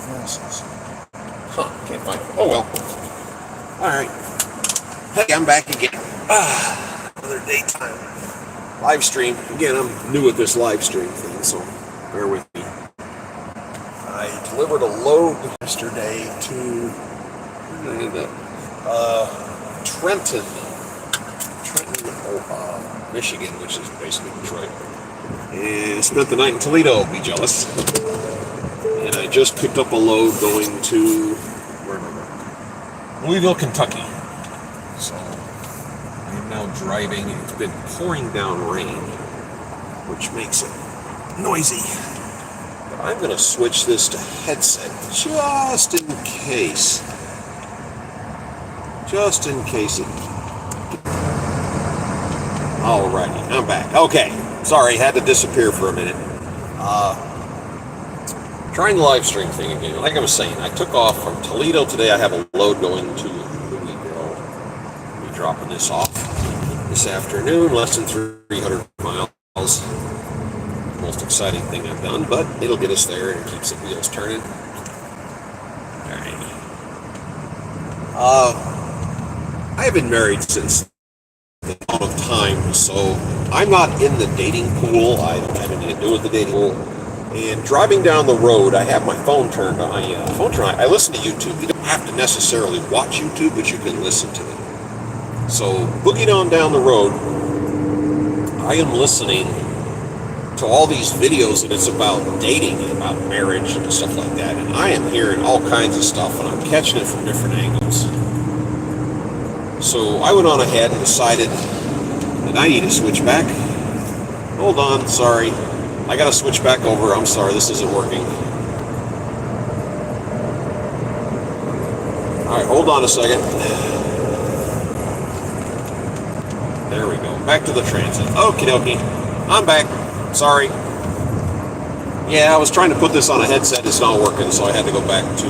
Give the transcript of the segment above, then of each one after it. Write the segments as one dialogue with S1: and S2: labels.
S1: glasses.
S2: Can't find it. Oh well. Alright. Hey, I'm back again. Another daytime live stream. Again, I'm new at this live stream thing, so bear with me. I delivered a load yesterday to where did I end up? Trenton, Michigan, which is basically Detroit. And spent the night in Toledo. Be jealous. And I just picked up a load going to where am I going? Louisville, Kentucky. So I am now driving. It's been pouring down rain, which makes it noisy. But I'm going to switch this to headset just in case. Just in case it. Alrighty, I'm back. Okay, sorry, had to disappear for a minute. Trying the live stream thing again. Like I was saying, I took off from Toledo today. I have a load going to Louisville. I'll be dropping this off this afternoon, less than 300 miles. Most exciting thing I've done, but it'll get us there and it keeps the wheels turning. Alright. I have been married since the dawn of time, so I'm not in the dating pool. I don't have anything to do with the dating pool. And driving down the road, I have my phone turned on. I listen to YouTube. You don't have to necessarily watch YouTube, but you can listen to it. So, boogieing on down the road, I am listening to all these videos, and it's about dating and about marriage and stuff like that. And I am hearing all kinds of stuff, and I'm catching it from different angles. So I went on ahead and decided that I need to switch back. Hold on, sorry. I gotta switch back over. I'm sorry, this isn't working. Alright, hold on a second. There we go. Back to the transit. Okie dokie. I'm back. Sorry. Yeah, I was trying to put this on a headset. It's not working, so I had to go back to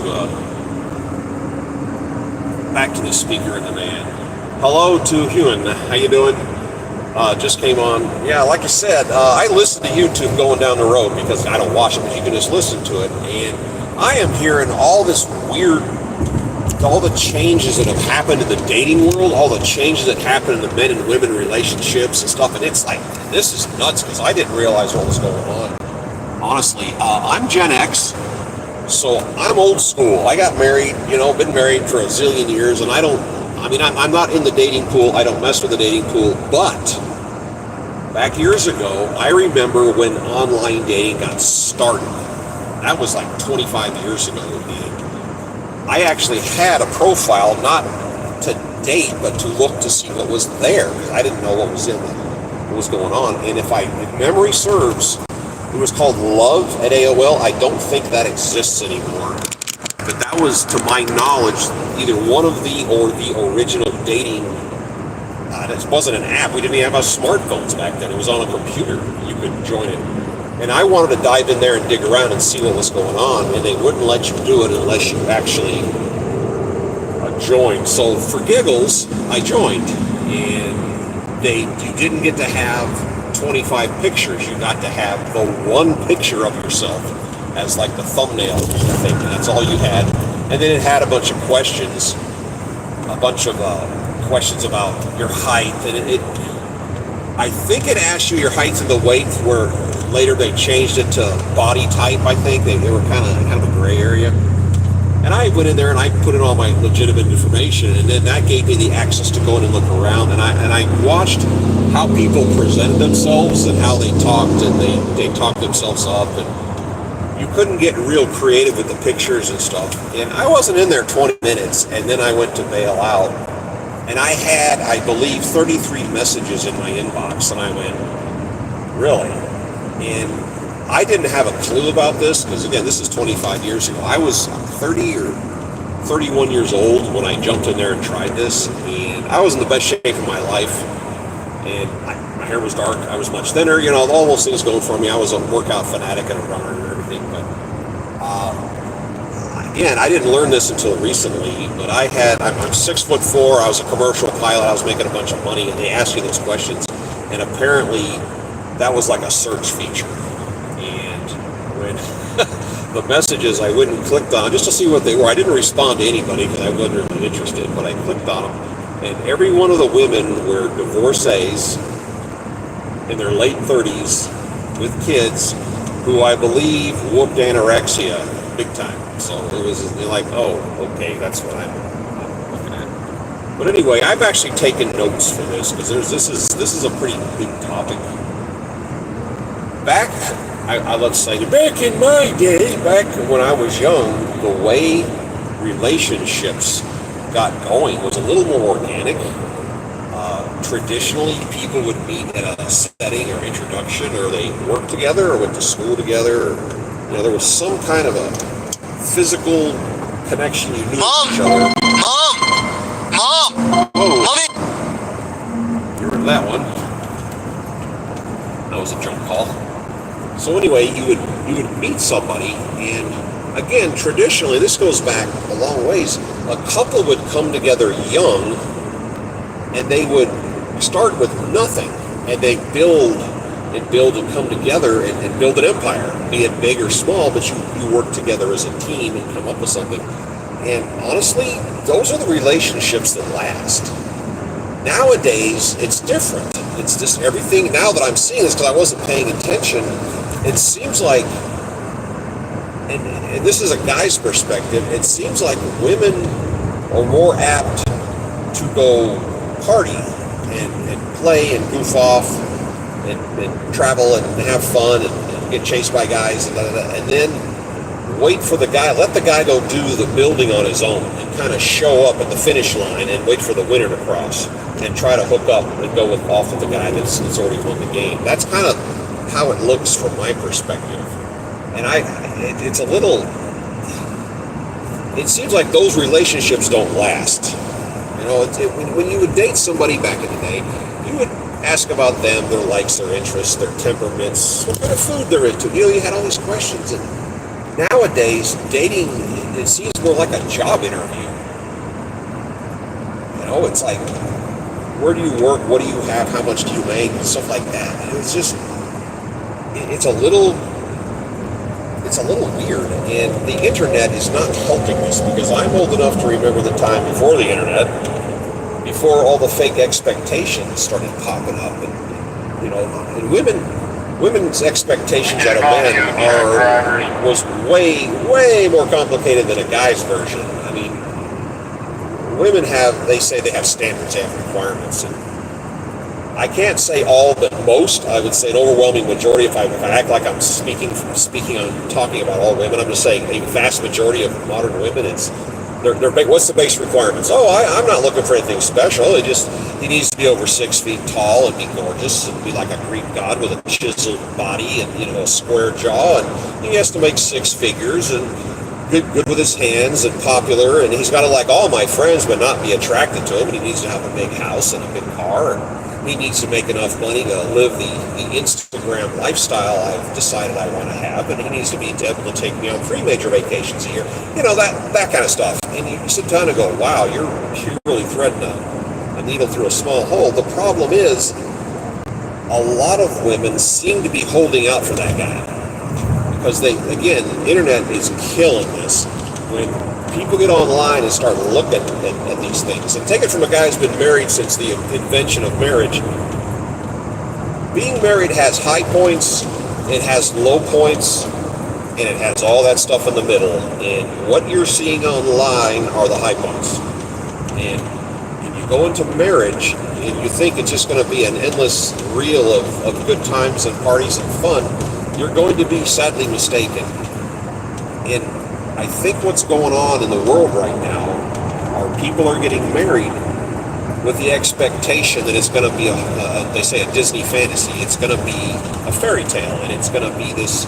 S2: the speaker in the van. Hello to Hewan. How you doing? Just came on. Yeah, like I said, I listen to YouTube going down the road because I don't watch it, but you can just listen to it. And I am hearing all this weird, all the changes that have happened in the dating world, all the changes that happen in the men and women relationships and stuff. And it's like, this is nuts because I didn't realize what was going on. Honestly, I'm Gen X, so I'm old school. I got married, been married for a zillion years, and I'm not in the dating pool. I don't mess with the dating pool. But back years ago, I remember when online dating got started. That was like 25 years ago. And I actually had a profile, not to date, but to look to see what was there. I didn't know what was going on. And if memory serves, it was called Love at AOL. I don't think that exists anymore. But that was, to my knowledge, either one of the original dating. It wasn't an app. We didn't even have smartphones back then. It was on a computer. You could join it. And I wanted to dive in there and dig around and see what was going on. And they wouldn't let you do it unless you actually joined. So for giggles, I joined. And you didn't get to have 25 pictures. You got to have the one picture of yourself as like the thumbnail thing, and that's all you had. And then it had a bunch of questions about your height, and I think it asked you your height and the weight, where later they changed it to body type. I think they were kind of a gray area. And I went in there and I put in all my legitimate information, and then that gave me the access to go in and look around, and I watched how people presented themselves and how they talked, and they talked themselves up, and you couldn't get real creative with the pictures and stuff. And I wasn't in there 20 minutes, and then I went to bail out. And I had, I believe, 33 messages in my inbox, and I went, really? And I didn't have a clue about this, because again, this is 25 years ago. I was 30 or 31 years old when I jumped in there and tried this, and I was in the best shape of my life. And my hair was dark, I was much thinner, all those things going for me. I was a workout fanatic and a runner and everything, but again, I didn't learn this until recently, but I'm 6'4", I was a commercial pilot, I was making a bunch of money, and they asked you those questions, and apparently that was like a search feature. And when the messages I went and clicked on just to see what they were. I didn't respond to anybody because I wasn't really interested, but I clicked on them, and every one of the women were divorcees in their late 30s with kids who I believe whooped anorexia big time. So it was like, oh, okay, that's what I'm looking at. But anyway, I've actually taken notes for this because this is a pretty big topic. Back in my day, back when I was young, the way relationships got going was a little more organic. Traditionally, people would meet at a setting or introduction, or they worked together or went to school together. Or, there was some kind of a physical connection. You knew each other.
S1: Mom!
S2: Oh,
S1: Mommy!
S2: you heard that one. That was a jump call. So anyway, you would meet somebody, and again, traditionally, this goes back a long ways. A couple would come together young, and they would start with nothing, and they build and come together and build an empire, be it big or small, but you work together as a team and come up with something. And honestly, those are the relationships that last. Nowadays, it's different. It's just everything now that I'm seeing this because I wasn't paying attention. It seems like, and this is a guy's perspective, it seems like women are more apt to go party and play and goof off and travel and have fun and get chased by guys and then wait for the guy, let the guy go do the building on his own and kind of show up at the finish line and wait for the winner to cross and try to hook up and go off with the guy that's already won the game. That's kind of how it looks from my perspective. And it's a little, it seems like those relationships don't last. When you would date somebody back in the day, you would ask about them, their likes, their interests, their temperaments, what kind of food they're into. You had all these questions. And nowadays, dating, it seems more like a job interview. It's like, where do you work? What do you have? How much do you make? And stuff like that. It's just, it's a little weird. And the internet is not helping this because I'm old enough to remember the time before the internet, before all the fake expectations started popping up. And women's expectations out of men was way, way more complicated than a guy's version. I mean, women they say they have standards, they have requirements. And I can't say all, but most. I would say an overwhelming majority. If I act like I'm talking about all women, I'm just saying a vast majority of modern women, what's the base requirements? I'm not looking for anything special. He needs to be over 6 feet tall and be gorgeous and be like a Greek god with a chiseled body and a square jaw, and he has to make 6 figures and good with his hands and popular, and he's got to like all my friends but not be attracted to him, and he needs to have a big house and a big car, and he needs to make enough money to live the Instagram lifestyle I've decided I want to have, and he needs to be able to take me on 3 major vacations a year, that kind of stuff. And you sit down and go, wow, you're really threading a needle through a small hole. The problem is, a lot of women seem to be holding out for that guy. Because the internet is killing this. When people get online and start looking at these things, and take it from a guy who's been married since the invention of marriage, being married has high points, it has low points, and it has all that stuff in the middle. And what you're seeing online are the high points. And you go into marriage, and you think it's just going to be an endless reel of good times and parties and fun, you're going to be sadly mistaken. And I think what's going on in the world right now are people are getting married with the expectation that it's going to be they say a Disney fantasy. It's going to be a fairy tale, and it's going to be this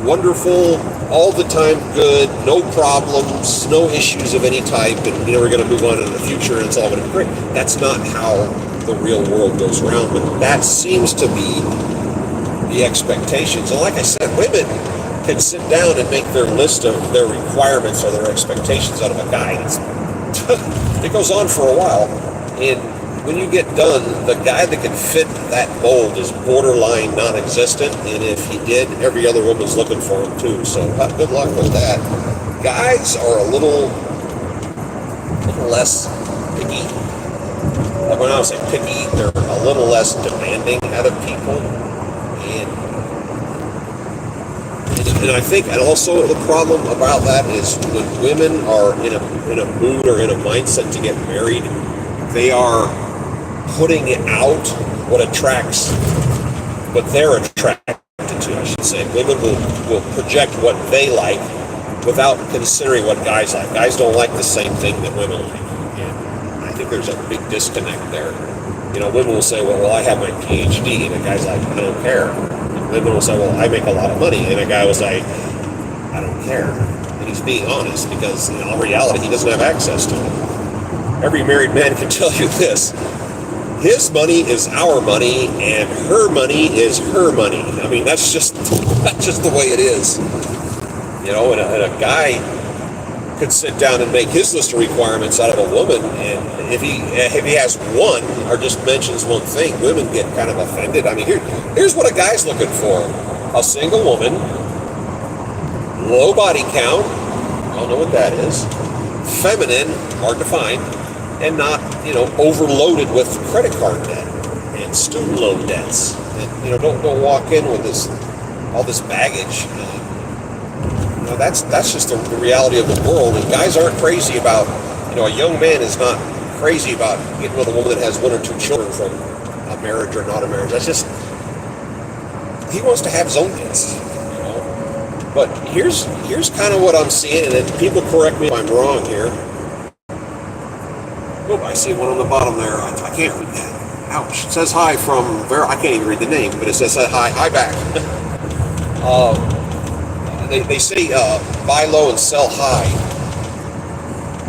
S2: wonderful, all the time good, no problems, no issues of any type, and we're going to move on into the future and it's all going to be great. That's not how the real world goes around, but that seems to be the expectations. And like I said, women can sit down and make their list of their requirements or their expectations out of a guy. It goes on for a while, and when you get done, the guy that can fit that mold is borderline non-existent, and if he did, every other woman's looking for him too. So good luck with that. Guys are a little less picky. Like when I was saying picky, they're a little less demanding out of people, and I think, and also the problem about that is when women are in a mood or in a mindset to get married, they are putting out what they're attracted to, I should say. Women will project what they like without considering what guys like. Guys don't like the same thing that women like. And I think there's a big disconnect there. You know, women will say, well, I have my PhD, and a guy's like, I don't care. And women will say, well, I make a lot of money, and a guy was like, I don't care. And he's being honest because in reality, he doesn't have access to it. Every married man can tell you this. His money is our money, and her money is her money. I mean, that's just the way it is. You know, and a guy could sit down and make his list of requirements out of a woman, and if he has one or just mentions one thing, women get kind of offended. I mean, here's what a guy's looking for: a single woman, low body count, I don't know what that is, feminine, hard to find, and not, overloaded with credit card debt and student loan debts. And, don't walk in with all this baggage. That's just the reality of the world. And guys aren't crazy about, a young man is not crazy about getting with a woman that has one or two children from a marriage or not a marriage. That's just, he wants to have his own kids. But here's kind of what I'm seeing, and then people correct me if I'm wrong here. Oh, I see one on the bottom there. I can't read that. Ouch. It says hi from I can't even read the name, but it says hi back. They say buy low and sell high.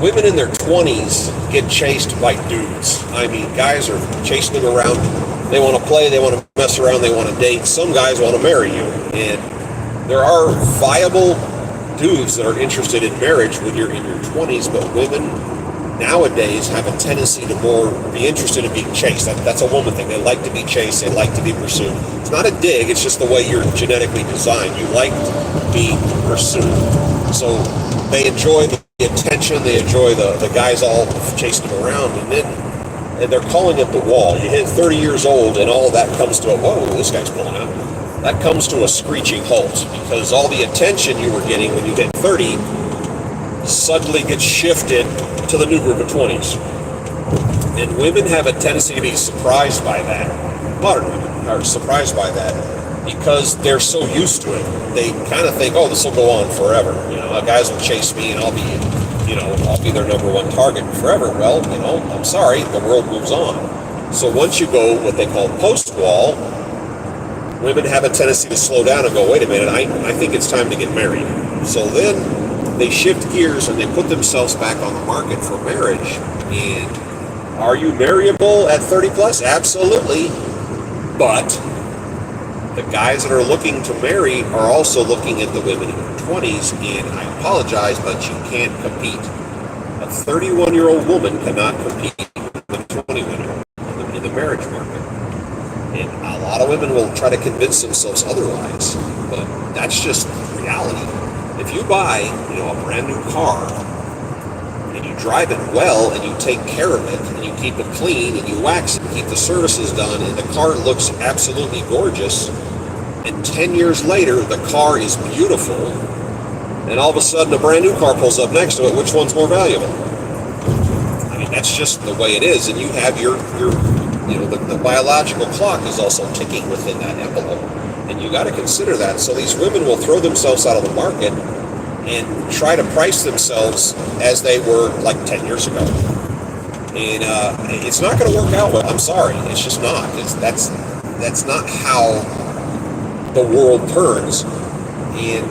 S2: Women in their 20s get chased by dudes. I mean, guys are chasing them around. They want to play, they want to mess around, they want to date. Some guys want to marry you. And there are viable dudes that are interested in marriage when you're in your 20s, but women nowadays have a tendency to more be interested in being chased. That's a woman thing. They like to be chased. They like to be pursued. It's not a dig. It's just the way you're genetically designed. You like to be pursued. So they enjoy the attention. They enjoy the guys all chasing them around. And they're calling it the wall. You hit 30 years old and all of that comes to whoa, this guy's pulling out. That comes to a screeching halt because all the attention you were getting when you hit 30 suddenly gets shifted to the new group of 20s. And women have a tendency to be surprised by that. Modern women are surprised by that because they're so used to it. They kind of think, oh, this will go on forever. Guys will chase me and I'll be their number one target forever. Well, I'm sorry, the world moves on. So once you go what they call post-wall, women have a tendency to slow down and go, wait a minute, I think it's time to get married. So then they shift gears and they put themselves back on the market for marriage. And are you marryable at 30 plus? Absolutely. But the guys that are looking to marry are also looking at the women in their 20s, and I apologize, but you can't compete. A 31-year-old woman cannot compete with a 20-year-old in the marriage market. And a lot of women will try to convince themselves otherwise, but that's just reality. If you buy, a brand new car, and you drive it well, and you take care of it, and you keep it clean, and you wax it, and keep the services done, and the car looks absolutely gorgeous, and 10 years later, the car is beautiful, and all of a sudden, a brand new car pulls up next to it, which one's more valuable? I mean, that's just the way it is, and you have your the biological clock is also ticking within that envelope. And you got to consider that. So these women will throw themselves out of the market and try to price themselves as they were like 10 years ago. And it's not going to work out well. I'm sorry. It's just not. That's not how the world turns. And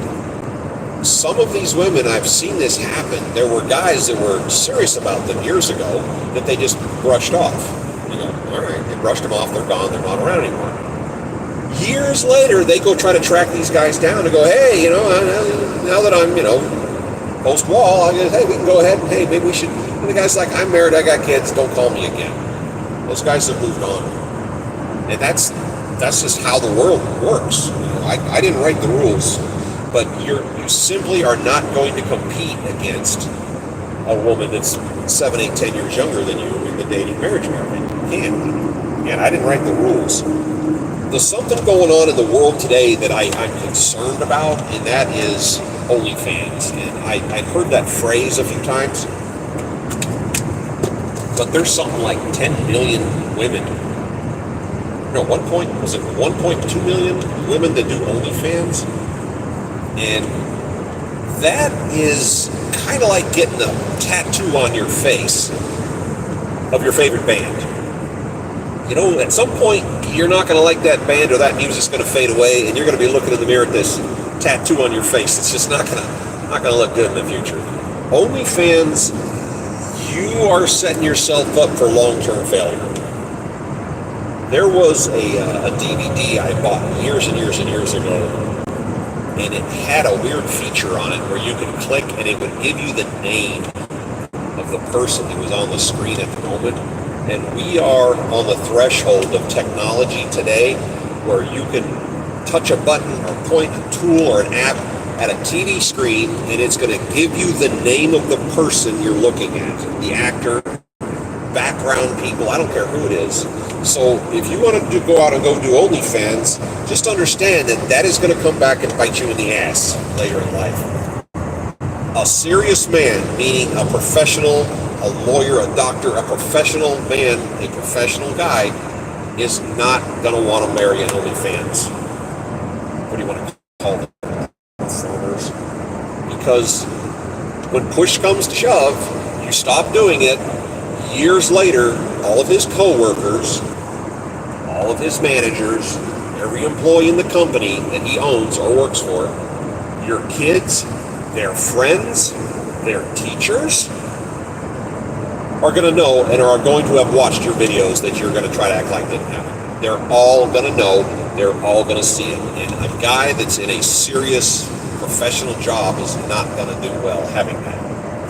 S2: some of these women, I've seen this happen. There were guys that were serious about them years ago that they just brushed off. All right, they brushed them off. They're gone. They're not around anymore. Years later, they go try to track these guys down and go, hey, now that I'm, post-wall, I go, hey, we can go ahead and, hey, maybe we should. And the guy's like, I'm married, I got kids, don't call me again. Those guys have moved on. And that's just how the world works. I didn't write the rules, but you simply are not going to compete against a woman that's 7, 8, 10 years younger than you in the dating marriage market. You can't. And I didn't write the rules. There's something going on in the world today that I'm concerned about, and that is OnlyFans. And I've heard that phrase a few times, but there's something like 10 million women. No, 1.2 million women that do OnlyFans? And that is kind of like getting a tattoo on your face of your favorite band. At some point, you're not going to like that band, or that music's going to fade away, and you're going to be looking in the mirror at this tattoo on your face. It's just not going to look good in the future. OnlyFans, you are setting yourself up for long-term failure. There was a DVD I bought years and years and years ago, and it had a weird feature on it where you could click and it would give you the name of the person who was on the screen at the moment. And we are on the threshold of technology today where you can touch a button or point a tool or an app at a TV screen, and it's going to give you the name of the person you're looking at, the actor, background people, I don't care who it is. So if you want to go out and go do OnlyFans, just understand that is going to come back and bite you in the ass later in life. A serious man, meaning a professional, a lawyer, a doctor, a professional man, a professional guy, is not going to want to marry an OnlyFans. What do you want to call them? Performers. Because when push comes to shove, you stop doing it. Years later, all of his co-workers, all of his managers, every employee in the company that he owns or works for, your kids, their friends, their teachers, are going to know and are going to have watched your videos that you're going to try to act like didn't happen. They're all going to know. They're all going to see it. And a guy that's in a serious professional job is not going to do well having that.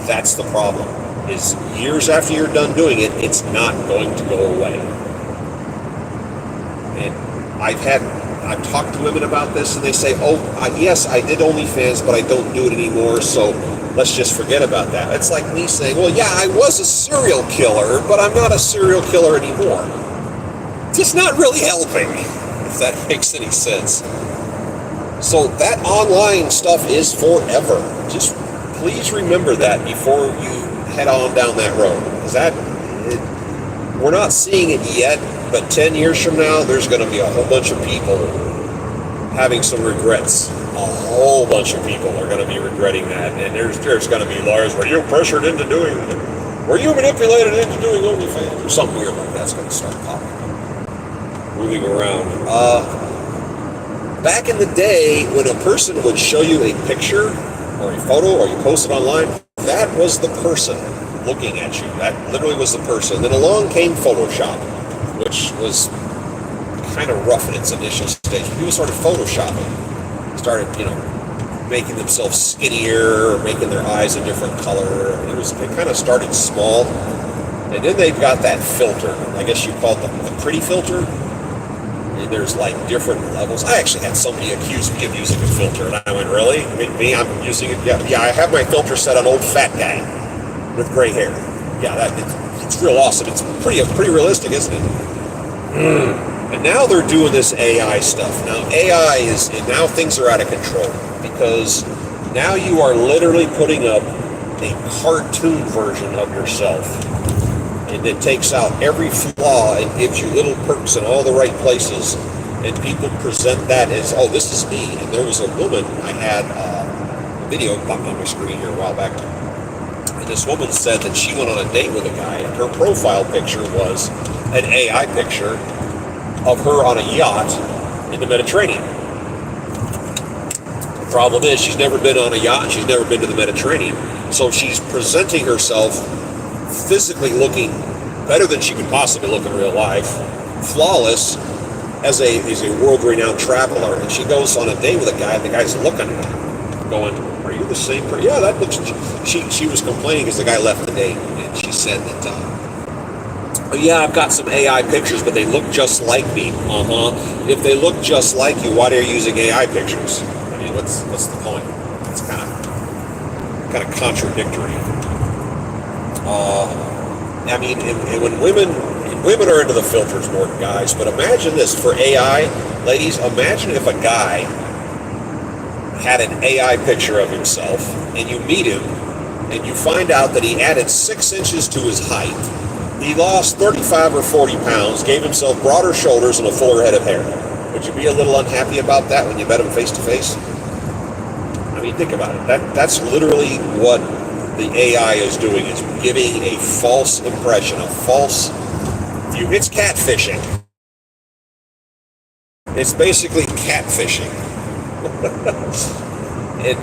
S2: That's the problem. Is years after you're done doing it, it's not going to go away. And I've talked to women about this, and they say, yes, I did OnlyFans, but I don't do it anymore, so let's just forget about that. It's like me saying, well, yeah, I was a serial killer, but I'm not a serial killer anymore. It's just not really helping, if that makes any sense. So that online stuff is forever. Just please remember that before you head on down that road. We're not seeing it yet, but 10 years from now, there's going to be a whole bunch of people having some regrets. A whole bunch of people are going to be regretting that, and there's going to be lawyers, were you pressured into doing, were you manipulated into doing OnlyFans, or something weird like that's going to start popping up, moving around. Back in the day, when a person would show you a picture or a photo, or you post it online, that was the person looking at you. That literally was the person. Then along came Photoshop, which was kind of rough in its initial stage. People started photoshopping, started, making themselves skinnier, or making their eyes a different color. It kind of started small, and then they've got that filter. I guess you call it the pretty filter. And there's like different levels. I actually had somebody accuse me of using a filter, and I went, really? Me? I'm using it? Yeah. I have my filter set on old fat guy with gray hair. Yeah, it's real awesome. It's pretty realistic, isn't it? And now they're doing this AI stuff. Now now things are out of control, because now you are literally putting up a cartoon version of yourself. And it takes out every flaw and gives you little perks in all the right places. And people present that as, oh, this is me. And there was a woman, I had a video popped on my screen here a while back. And this woman said that she went on a date with a guy, and her profile picture was an AI picture of her on a yacht in the Mediterranean. The problem is she's never been on a yacht, and she's never been to the Mediterranean. So she's presenting herself physically looking better than she could possibly look in real life, flawless, as a world-renowned traveler. And she goes on a date with a guy, and the guy's looking at her, going, are you the same person? Yeah, that looks... She was complaining because the guy left the date, and she said that Yeah, I've got some AI pictures, but they look just like me. If they look just like you, why are you using AI pictures? I mean, what's the point? It's kind of contradictory. I mean, and when women are into the filters more than guys, but imagine this for AI, ladies. Imagine if a guy had an AI picture of himself, and you meet him, and you find out that he added 6 inches to his height. He lost 35 or 40 pounds, gave himself broader shoulders and a fuller head of hair. Would you be a little unhappy about that when you met him face to face? I mean, think about it. That's literally what the AI is doing. It's giving a false impression, a false view. It's catfishing. It's basically catfishing. And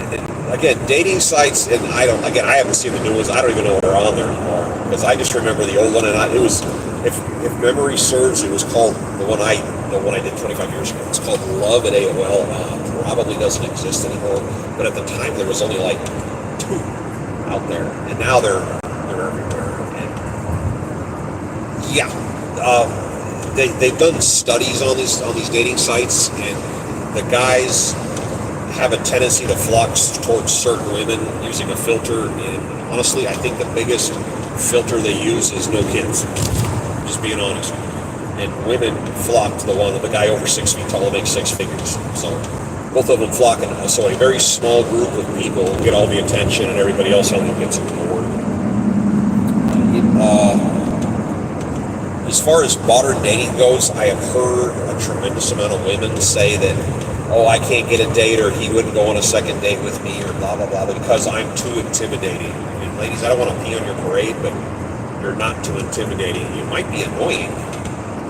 S2: again, dating sites, and I haven't seen the new ones. I don't even know what are on there anymore because I just remember the old one. And it was, if memory serves, it was called the one I did 25 years ago. It's called Love at AOL. Probably doesn't exist anymore, but at the time there was only like 2 out there, and now they're everywhere. And yeah, they've done studies on these dating sites, and the guys have a tendency to flock towards certain women using a filter. And honestly, I think the biggest filter they use is no kids. Just being honest. And women flock to the guy over 6 feet tall makes 6 figures. So both of them flocking. So a very small group of people get all the attention, and everybody else only gets ignored. As far as modern dating goes, I have heard a tremendous amount of women say that, oh, I can't get a date, or he wouldn't go on a second date with me, or blah, blah, blah, because I'm too intimidating. I mean, ladies, I don't want to pee on your parade, but you're not too intimidating. You might be annoying,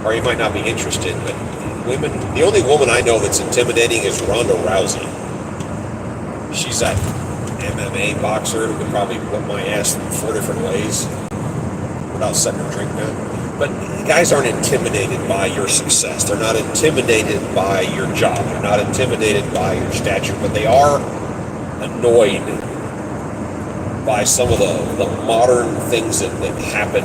S2: or you might not be interested, but women, the only woman I know that's intimidating is Ronda Rousey. She's that MMA boxer who could probably whip my ass in 4 different ways without setting her drink down. But guys aren't intimidated by your success. They're not intimidated by your job. They're not intimidated by your stature, but they are annoyed by some of the modern things that happen.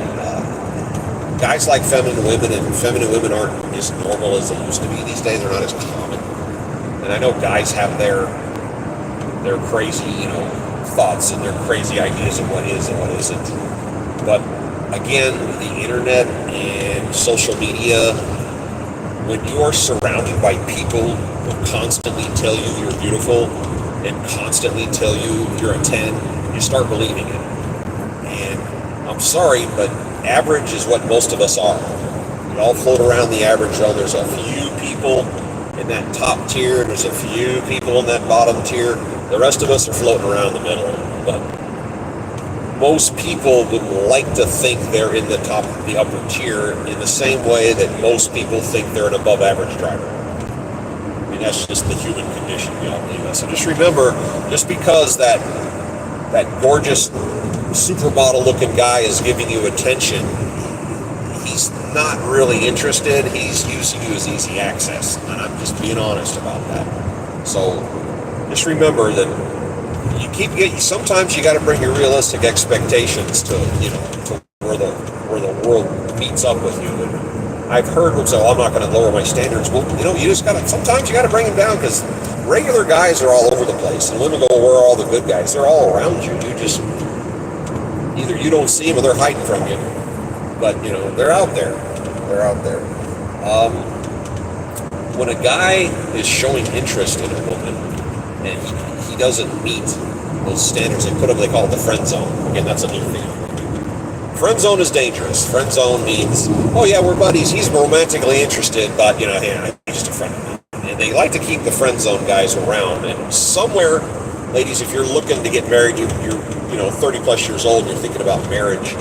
S2: Guys like feminine women, and feminine women aren't as normal as they used to be these days. They're not as common. And I know guys have their crazy, thoughts and their crazy ideas of what is and what isn't. But again, the internet and social media, when you are surrounded by people who constantly tell you you're beautiful and constantly tell you you're a 10, you start believing it. And I'm sorry, but average is what most of us are. We all float around the average zone. There's a few people in that top tier, and there's a few people in that bottom tier. The rest of us are floating around the middle. But most people would like to think they're in the upper tier in the same way that most people think they're an above average driver. I mean, that's just the human condition. We all believe that. So just remember, just because that gorgeous supermodel looking guy is giving you attention, he's not really interested. He's using you as easy access. And I'm just being honest about that. So just remember that sometimes you got to bring your realistic expectations to where the world meets up with you. And I've heard them say, "Oh, I'm not going to lower my standards." Well, sometimes you got to bring them down, because regular guys are all over the place, and women go, "Where are all the good guys?" They're all around you. You just either you don't see them or they're hiding from you. But they're out there. They're out there. When a guy is showing interest in a woman and he doesn't meet those standards, they call it the friend zone. Again, that's a new thing. Friend zone is dangerous. Friend zone means, oh yeah, we're buddies. He's romantically interested, but hey, he's just a friend of mine. And they like to keep the friend zone guys around. And somewhere, ladies, if you're looking to get married, you're 30 plus years old, and you're thinking about marriage,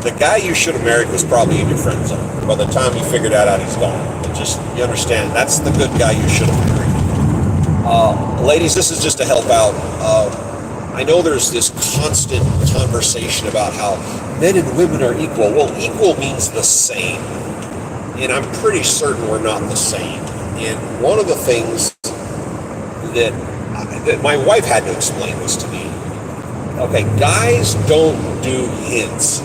S2: the guy you should have married was probably in your friend zone. By the time you figured that out, he's gone. But you understand, that's the good guy you should have married. Ladies, this is just to help out. I know there's this constant conversation about how men and women are equal. Well, equal means the same. And I'm pretty certain we're not the same. And one of the things that my wife had to explain this to me. Okay, guys don't do hints.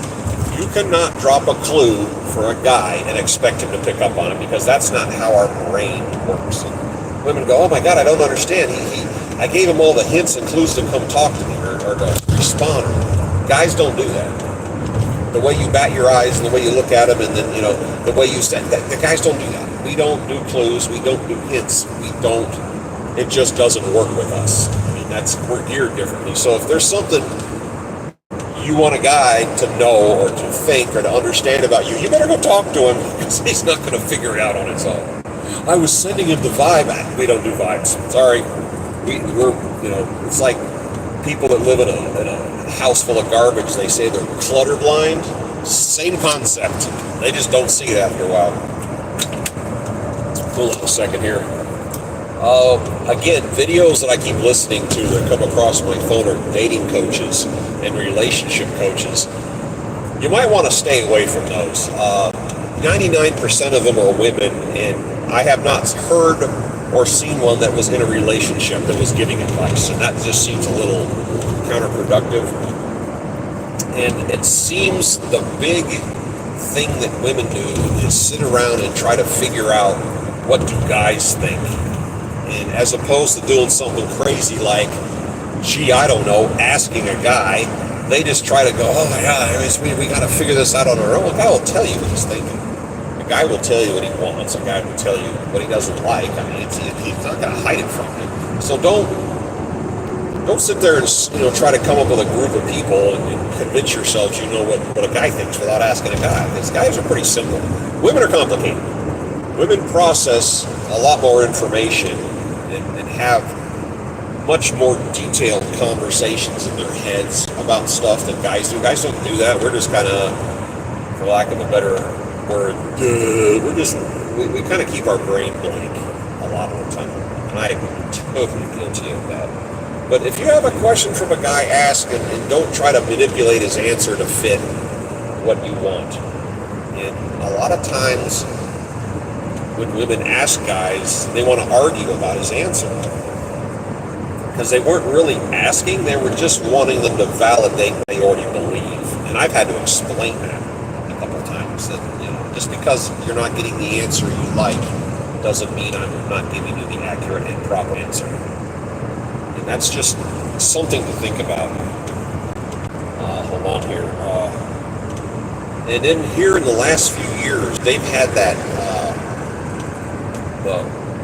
S2: You cannot drop a clue for a guy and expect him to pick up on it, because that's not how our brain works. And women go, oh my God, I don't understand. I gave him all the hints and clues to come talk to me or to respond. Guys don't do that. The way you bat your eyes and the way you look at him, and then, the way you say, the guys don't do that. We don't do clues. We don't do hints. It just doesn't work with us. I mean, we're geared differently. So if there's something you want a guy to know or to think or to understand about you, you better go talk to him, because he's not going to figure it out on his own. I was sending him the vibe. We don't do vibes. Sorry. We're it's like people that live in a house full of garbage. They say they're clutter blind. Same concept. They just don't see it after a while. Hold on a second here. Again, videos that I keep listening to that come across my phone are dating coaches and relationship coaches. You might want to stay away from those. 99% of them are women, and I have not heard or seen one that was in a relationship that was giving advice, and that just seems a little counterproductive. And it seems the big thing that women do is sit around and try to figure out, what do guys think? And as opposed to doing something crazy like, gee, I don't know, asking a guy, they just try to go, oh my God, we got to figure this out on our own. A guy will tell you what he's thinking. A guy will tell you what he wants. A guy will tell you what he doesn't like. I mean, he's not going to hide it from you. So don't sit there and try to come up with a group of people and convince yourselves you know what a guy thinks without asking a guy. Because guys are pretty simple. Women are complicated. Women process a lot more information and have much more detailed conversations in their heads about stuff than guys do. Guys don't do that. We're just kind of, for lack of a better word, we kind of keep our brain blank a lot of the time. And I am totally guilty of that. But if you have a question from a guy, ask, and don't try to manipulate his answer to fit what you want. And a lot of times, when women ask guys, they want to argue about his answer. Because they weren't really asking, they were just wanting them to validate what they already believe. And I've had to explain that a couple times. That, just because you're not getting the answer you like, doesn't mean I'm not giving you the accurate and proper answer. And that's just something to think about. Hold on here. And then here in the last few years, they've had that,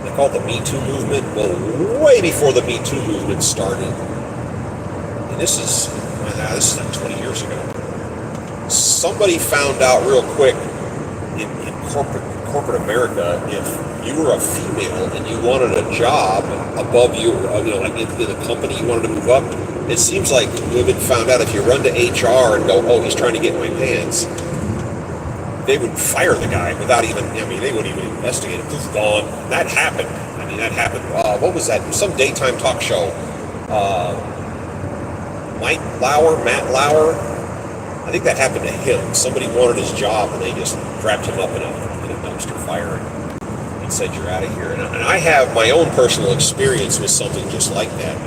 S2: they call it the Me Too movement. Well, way before the Me Too movement started. And this is like 20 years ago. Somebody found out real quick in corporate America, if you were a female and you wanted a job above you, like into the company you wanted to move up, it seems like women found out if you run to HR and go, oh, he's trying to get my pants, they would fire the guy without even, they wouldn't even investigate it. Poof, gone. That happened. That happened. What was that? Some daytime talk show. Matt Lauer. I think that happened to him. Somebody wanted his job and they just wrapped him up in a dumpster fire and said, you're out of here. And I have my own personal experience with something just like that.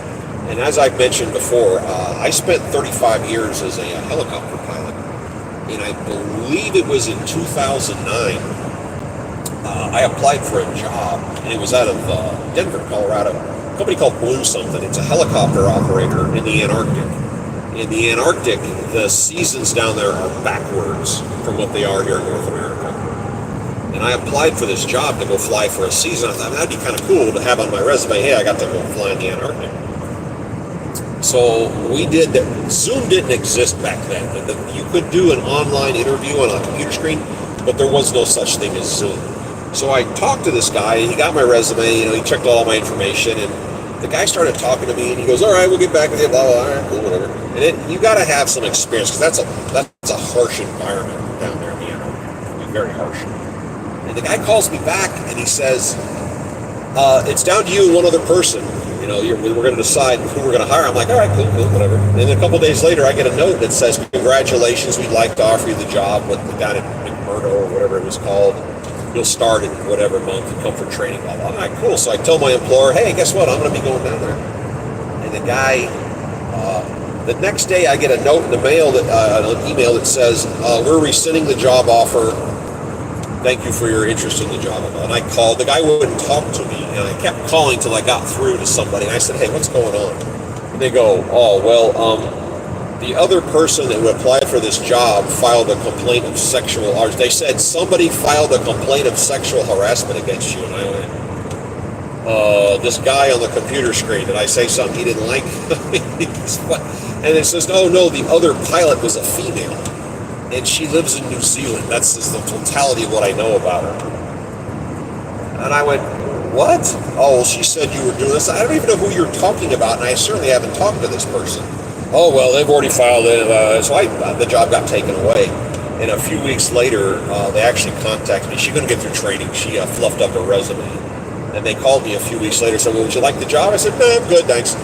S2: And as I've mentioned before, I spent 35 years as a helicopter pilot. And I believe it was in 2009, I applied for a job, and it was out of Denver, Colorado, a company called Blue something. It's a helicopter operator in the Antarctic. In the Antarctic, the seasons down there are backwards from what they are here in North America. And I applied for this job to go fly for a season. I thought that'd be kind of cool to have on my resume, hey, I got to go fly in the Antarctic. So we did that. Zoom didn't exist back then. You could do an online interview on a computer screen, but there was no such thing as Zoom. So I talked to this guy, he got my resume, he checked all my information, and the guy started talking to me, and he goes, all right, we'll get back with you, blah, blah, all right, cool, whatever. And you got to have some experience, because that's a harsh environment down there in the Antarctic. It's very harsh. And the guy calls me back, and he says, it's down to you and one other person. We're going to decide who we're going to hire. I'm like, all right, cool, whatever. And then a couple days later, I get a note that says, congratulations, we'd like to offer you the job down at McMurdo or whatever it was called. You'll start in whatever month and come for training, blah, blah. All right, cool. So I tell my employer, hey, guess what? I'm going to be going down there. And the guy The next day, I get a note in the mail, an email that says, we're rescinding the job offer. Thank you for your interest in the job. And I called. The guy wouldn't talk to me, and I kept calling till I got through to somebody. And I said, hey, what's going on? And they go, oh, well, the other person that applied for this job filed a complaint of sexual harassment. They said somebody filed a complaint of sexual harassment against you. And I went, this guy on the computer screen, did I say something he didn't like? And it says, no, the other pilot was a female. And she lives in New Zealand. That's just the totality of what I know about her. And I went, what? Oh, well, she said you were doing this. I don't even know who you're talking about, and I certainly haven't talked to this person. Oh, well, they've already filed it. So the job got taken away. And a few weeks later, they actually contacted me. She couldn't get through training. She fluffed up her resume. And they called me a few weeks later and said, well, would you like the job? I said, no, I'm good, thanks.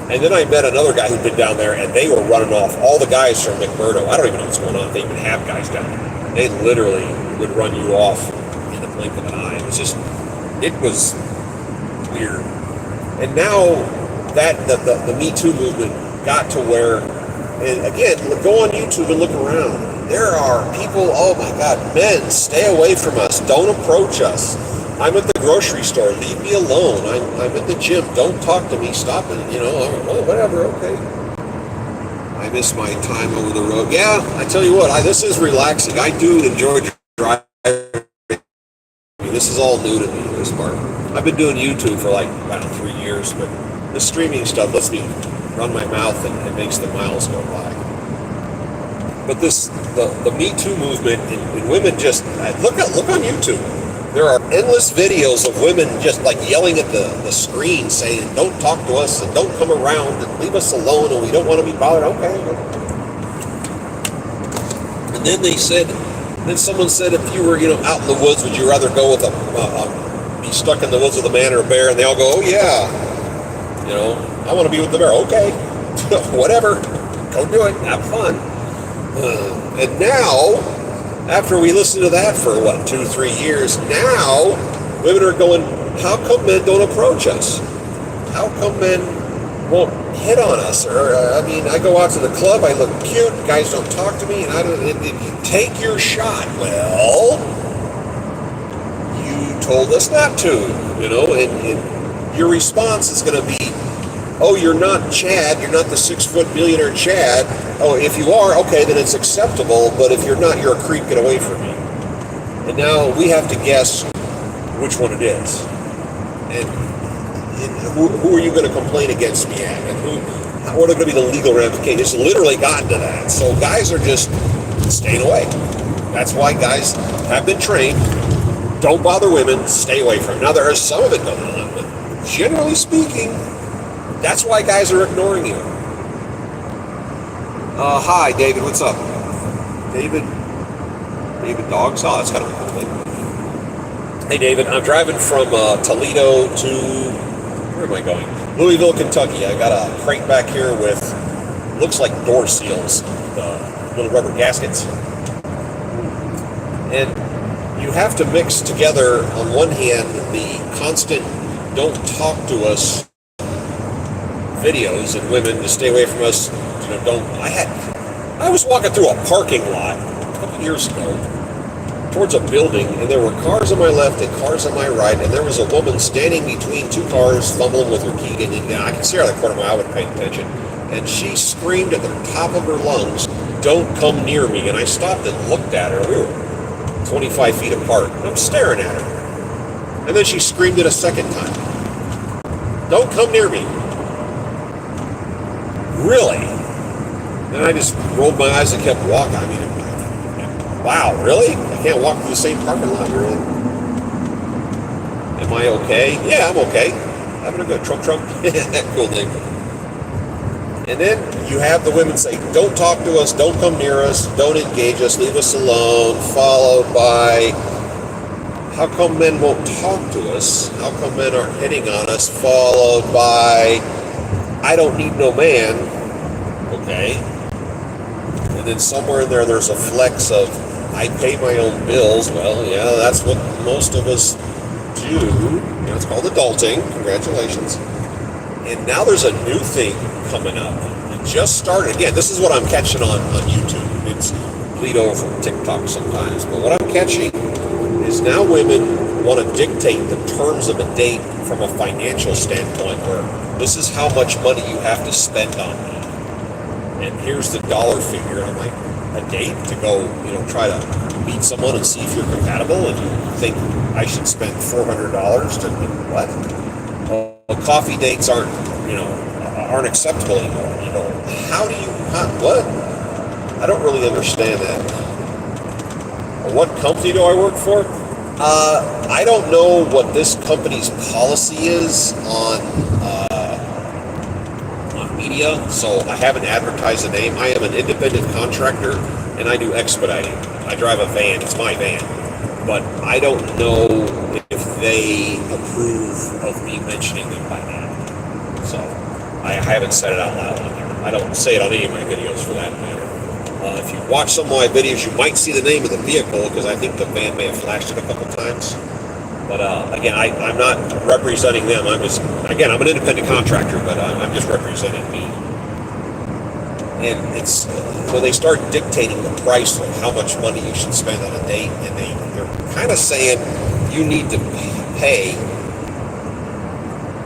S2: And then I met another guy who'd been down there, and they were running off all the guys from McMurdo. I don't even know what's going on if they even have guys down there. They literally would run you off in the blink of an eye. It was weird. And now that the Me Too movement got to where, and again, go on YouTube and look around. There are people, oh my God, men, stay away from us. Don't approach us. I'm at the grocery store. Leave me alone. I'm at the gym. Don't talk to me. Stop it. Oh, whatever. Okay. I miss my time over the road. Yeah, I tell you what, this is relaxing. I do enjoy driving. This is all new to me, this part. I've been doing YouTube for like about 3 years, but the streaming stuff lets me run my mouth and it makes the miles go by. But the Me Too movement, and women just, look on YouTube. There are endless videos of women just like yelling at the screen saying, don't talk to us and don't come around and leave us alone and we don't want to be bothered. Okay. And then someone said, if you were, out in the woods, would you rather go with be stuck in the woods with a man or a bear? And they all go, oh yeah. I want to be with the bear. Okay. Whatever. Go do it. Have fun. And now, after we listened to that for 2-3 years, now women are going, how come men don't approach us? How come men won't hit on us? Or I go out to the club, I look cute, guys don't talk to me, and take your shot. Well, you told us not to, and your response is going to be, oh, you're not Chad, you're not the 6-foot billionaire Chad. Oh, if you are, okay, then it's acceptable, but if you're not, you're a creep, get away from me. And now we have to guess which one it is. And who are you going to complain against me at? And what are going to be the legal ramifications? It's literally gotten to that. So guys are just staying away. That's why guys have been trained. Don't bother women, stay away from them. Now, there is some of it going on, but generally speaking, that's why guys are ignoring you. Hi, David. What's up? David Dogs? Oh, that's kind of a cool thing. Hey, David. I'm driving from Toledo to, where am I going? Louisville, Kentucky. I got a crate back here with, looks like door seals, little rubber gaskets. And you have to mix together, on one hand, the constant don't talk to us videos and women to stay away from us. I was walking through a parking lot a couple years ago towards a building, and there were cars on my left and cars on my right, and there was a woman standing between two cars fumbling with her key, and I could see her out of the corner of my eye. I wasn't paying attention, and she screamed at the top of her lungs, don't come near me. And I stopped and looked at her. We were 25 feet apart, and I'm staring at her, and then she screamed it a second time, don't come near me. Really? And I just rolled my eyes and kept walking. Wow, really? I can't walk through the same parking lot you're in? Am I okay? Yeah, I'm okay. Having a good Trump. Cool thing. And then you have the women say, don't talk to us, don't come near us, don't engage us, leave us alone, followed by, how come men won't talk to us? How come men aren't hitting on us? Followed by, I don't need no man. Okay. And then somewhere in there, there's a flex of, I pay my own bills. Well, yeah, that's what most of us do. It's called adulting. Congratulations. And now there's a new thing coming up. just started. Again, this is what I'm catching on YouTube. It's bleed over from TikTok sometimes. But what I'm catching is now women want to dictate the terms of a date from a financial standpoint, where this is how much money you have to spend on me. And here's the dollar figure. I'm like, a date to go, try to meet someone and see if you're compatible, and you think I should spend $400 to what? Well, coffee dates aren't acceptable anymore. What? I don't really understand that. What company do I work for? I don't know what this company's policy is on media, so I haven't advertised the name. I am an independent contractor, and I do expediting. I drive a van. It's my van. But I don't know if they approve of me mentioning them by name. So I haven't said it out loud on here. I don't say it on any of my videos for that matter. If you watch some of my videos, you might see the name of the vehicle, because I think the van may have flashed it a couple times. But again, I'm not representing them. I'm an independent contractor, but I'm just representing me. And it's when they start dictating the price of how much money you should spend on a date, and they're kind of saying you need to pay.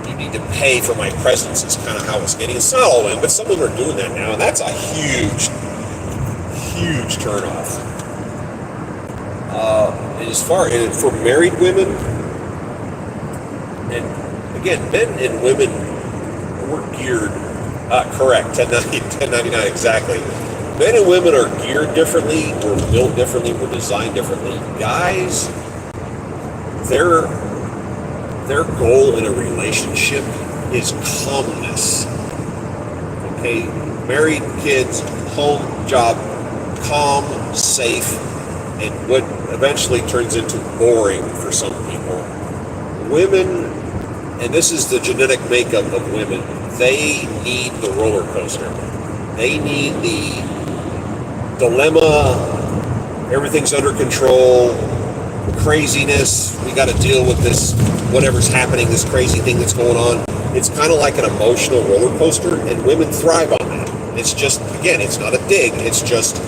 S2: You need to pay for my presence. Is kind of how it's getting. It's not all in, but some of them are doing that now, and that's a huge turnoff. As far as for married women, and again, men and women, we're geared. Correct, 1099 exactly. Men and women are geared differently. We're built differently. We're designed differently. Guys, their goal in a relationship is calmness. Okay, married, kids, home, job, calm, safe, and what eventually turns into boring for some people. Women, and this is the genetic makeup of women, they need the roller coaster. They need the dilemma, everything's under control, craziness, we got to deal with this, whatever's happening, this crazy thing that's going on. It's kind of like an emotional roller coaster, and women thrive on that. It's just, again, it's not a dig, it's just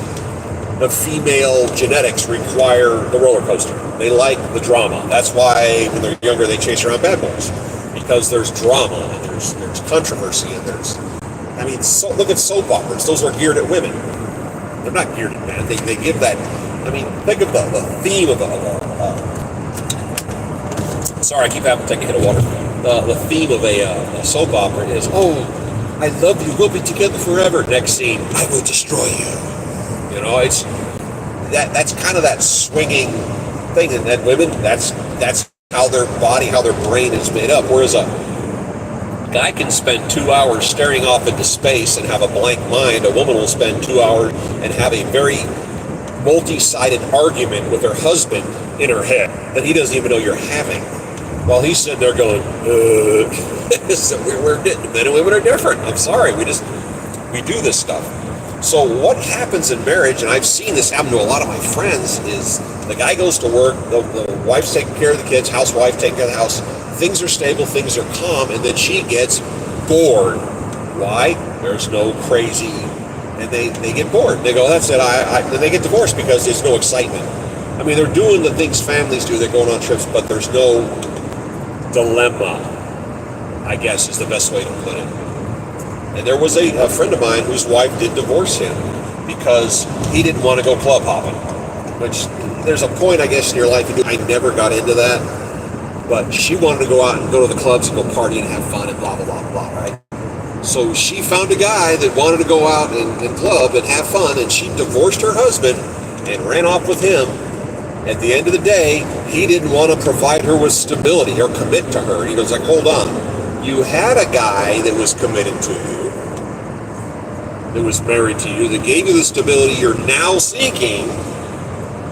S2: the female genetics require the roller coaster. They like the drama. That's why when they're younger they chase around bad boys, because there's drama and there's controversy and look at soap operas. Those are geared at women. They're not geared at men. They give that. Think of the theme of sorry, I keep having to take a hit of water. The theme of a soap opera is, oh, I love you, we'll be together forever. Next scene, I will destroy you. It's that's kind of that swinging thing, and that women, that's how their body, how their brain is made up. Whereas a guy can spend 2 hours staring off into space and have a blank mind. A woman will spend 2 hours and have a very multi-sided argument with her husband in her head that he doesn't even know you're having, while he's sitting there going, so men and women are different. I'm sorry, we do this stuff. So what happens in marriage, and I've seen this happen to a lot of my friends, is the guy goes to work, the wife's taking care of the kids, housewife taking care of the house, things are stable, things are calm, and then she gets bored. Why? There's no crazy, and they get bored. They go, that's it, then they get divorced because there's no excitement. They're doing the things families do, they're going on trips, but there's no dilemma, I guess is the best way to put it. And there was a friend of mine whose wife did divorce him because he didn't want to go club hopping, which there's a point, I guess, in your life. I never got into that, but she wanted to go out and go to the clubs and go party and have fun and blah, blah, blah, blah, right? So she found a guy that wanted to go out and club and have fun, and she divorced her husband and ran off with him. At the end of the day, he didn't want to provide her with stability or commit to her. He was like, hold on. You had a guy that was committed to you, that was married to you, that gave you the stability you're now seeking,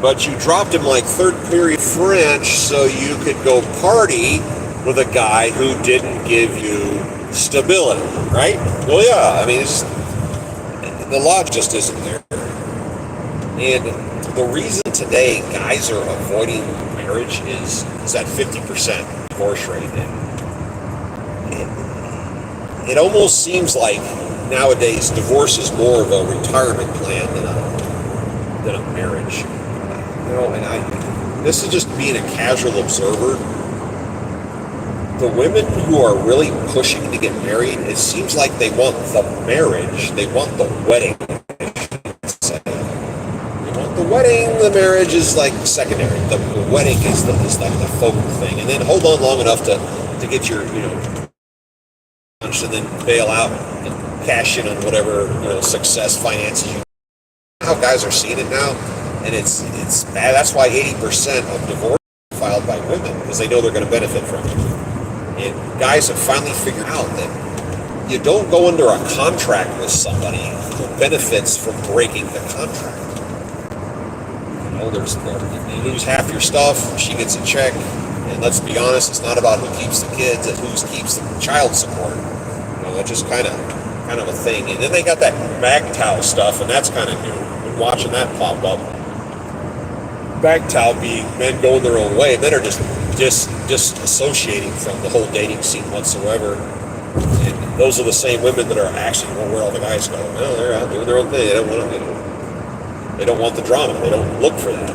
S2: but you dropped him like third period French so you could go party with a guy who didn't give you stability, right? Well, yeah, the law just isn't there. And the reason today guys are avoiding marriage is that 50% divorce rate. And it almost seems like nowadays divorce is more of a retirement plan than a marriage. You know, and this is just being a casual observer. The women who are really pushing to get married, it seems like they want the marriage, they want the wedding. They want the wedding, the marriage is like secondary. The wedding is like the focal thing, and then hold on long enough to get your and then bail out and cash in on whatever success finances you. How guys are seeing it now, and it's bad. That's why 80% of divorce are filed by women, because they know they're going to benefit from it. And guys have finally figured out that you don't go under a contract with somebody who benefits from breaking the contract. You lose half your stuff, she gets a check, and let's be honest, it's not about who keeps the kids, it's who keeps the child support. That's just kind of a thing. And then they got that MGTOW stuff, and that's kind of new. Been watching that pop up. MGTOW being men going their own way. Men are just disassociating from the whole dating scene whatsoever. And those are the same women that are actually where all the guys go. No, they're out doing their own thing. They don't want the drama. They don't look for that.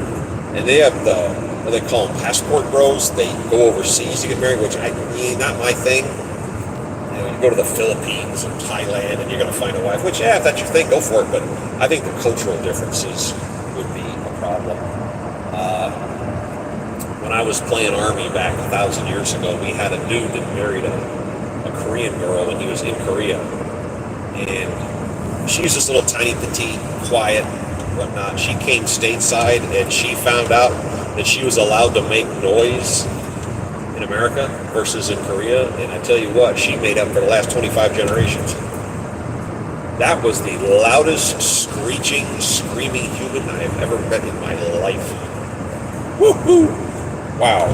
S2: And they have what they call them, passport bros. They go overseas to get married, which not my thing. You go to the Philippines or Thailand and you're going to find a wife, which, if that's your thing, go for it. But I think the cultural differences would be a problem. When I was playing Army back 1,000 years ago, we had a dude that married a Korean girl, and he was in Korea. And she was this little tiny, petite, quiet, whatnot. She came stateside, and she found out that she was allowed to make noise in America versus in Korea, and I tell you what, she made up for the last 25 generations. That was the loudest screeching, screaming human I have ever met in my life. Woohoo! Wow.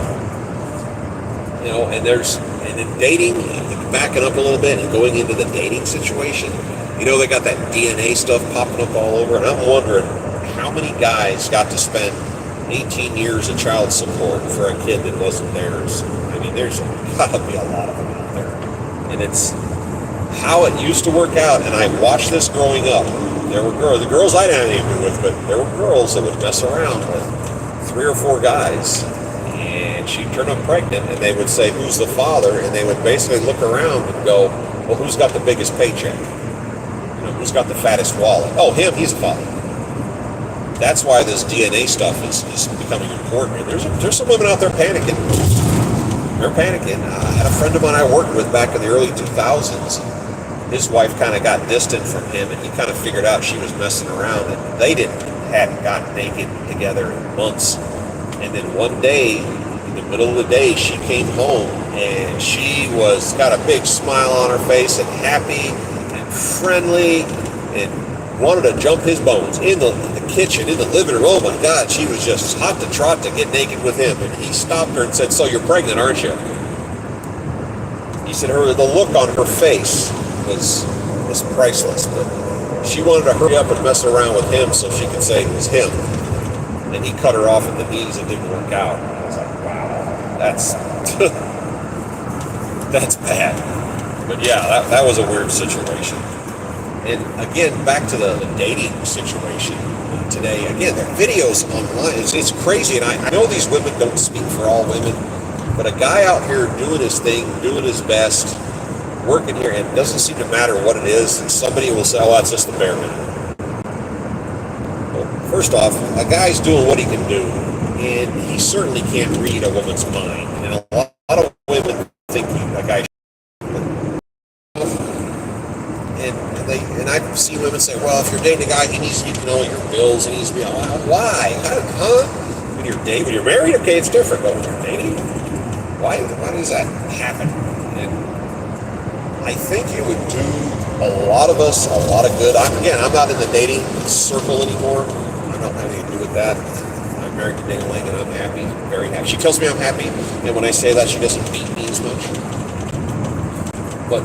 S2: And in dating, backing up a little bit and going into the dating situation, they got that DNA stuff popping up all over, and I'm wondering how many guys got to spend 18 years of child support for a kid that wasn't theirs. I mean, there's got to be a lot of them out there. And it's how it used to work out. And I watched this growing up. There were the girls I didn't have anything with, but there were girls that would mess around with 3 or 4 guys. And she'd turn up pregnant, and they would say, "Who's the father?" And they would basically look around and go, "Well, who's got the biggest paycheck? Who's got the fattest wallet? Oh, him, he's the father." That's why this DNA stuff is becoming important. And there's some women out there panicking. They're panicking. I had a friend of mine I worked with back in the early 2000s. His wife kind of got distant from him, and he kind of figured out she was messing around, and they hadn't gotten naked together in months. And then one day, in the middle of the day, she came home, and she got a big smile on her face, and happy and friendly, and wanted to jump his bones in the kitchen, in the living room. Oh my God, she was just hot to trot to get naked with him. And he stopped her and said, "So you're pregnant, aren't you?" He said the look on her face was priceless. But she wanted to hurry up and mess around with him so she could say it was him. And he cut her off at the knees. It didn't work out. And I was like, wow, that's that's bad. But yeah, that was a weird situation. And again, back to the dating situation today. Again, the videos online, it's crazy. And I know these women don't speak for all women, but a guy out here doing his thing, doing his best, working here, and it doesn't seem to matter what it is, and somebody will say, "Oh, that's just the bare minimum." Well, first off, a guy's doing what he can do, and he certainly can't read a woman's mind. And a lot of women think a guy. And I've seen women say, "Well, if you're dating a guy, he needs to know your bills. He needs to be why? Huh? When you're married, okay, it's different. But when you're dating, why does that happen?" And I think it would do a lot of us a lot of good. I'm not in the dating circle anymore. I don't have anything to do with that. I'm married to Dana Lang, and I'm happy, very happy. She tells me I'm happy, and when I say that, she doesn't beat me as much. But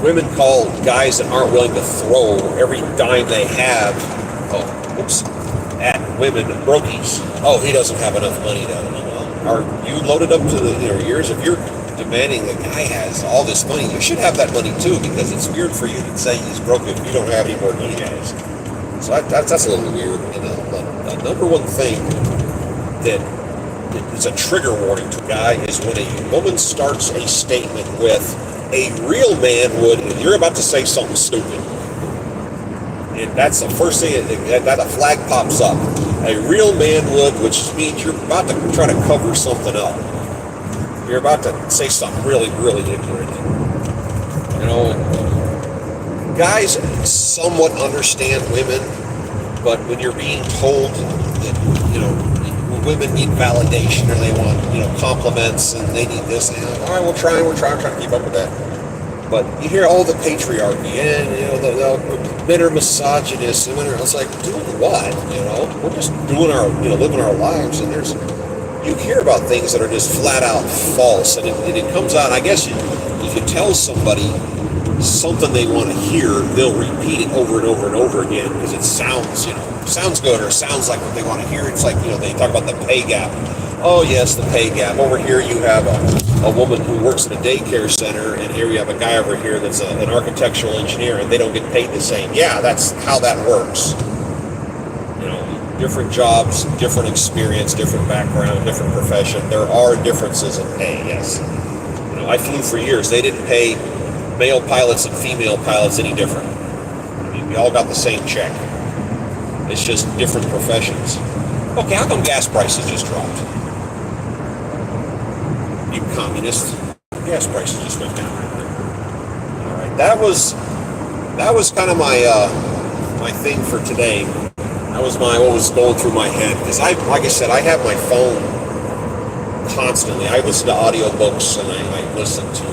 S2: women call guys that aren't willing to throw every dime they have, at women brokies. Oh, he doesn't have enough money to. Are you loaded up to the ears? If you're demanding the guy has all this money. You should have that money too, because it's weird for you to say he's broke if you don't have any more than he has. So that's a little weird. And the number one thing that is a trigger warning to a guy is when a woman starts a statement with, "A real man would," and you're about to say something stupid. And that's the first thing that a flag pops up. A real man would, which means you're about to try to cover something up. You're about to say something really, really ignorant. You know, guys somewhat understand women, but when you're being told that, you know, women need validation or they want, you know, compliments and they need this, and all right, we're trying to keep up with that. But you hear all the patriarchy and, you know, the men are misogynists and women are, it's like, doing what? You know, we're just doing our, you know, living our lives, and you hear about things that are just flat out false, and it comes out. I guess if you tell somebody something they want to hear, they'll repeat it over and over and over again because it sounds, you know, sounds good or sounds like what they want to hear. It's like, you know, they talk about the pay gap. Oh yes, the pay gap. Over here you have a woman who works at a daycare center, and here you have a guy over here that's an architectural engineer, and they don't get paid the same. Yeah, that's how that works. You know, different jobs, different experience, different background, different profession. There are differences in pay, yes. You know, I flew for years. They didn't pay male pilots and female pilots any different. I mean, we all got the same check. It's just different professions. Okay, how come gas prices just dropped? You communists, gas prices just went down right there. All right, that was kind of my thing for today. That was what was going through my head, because like I said, I have my phone constantly. I listen to audiobooks and I listen to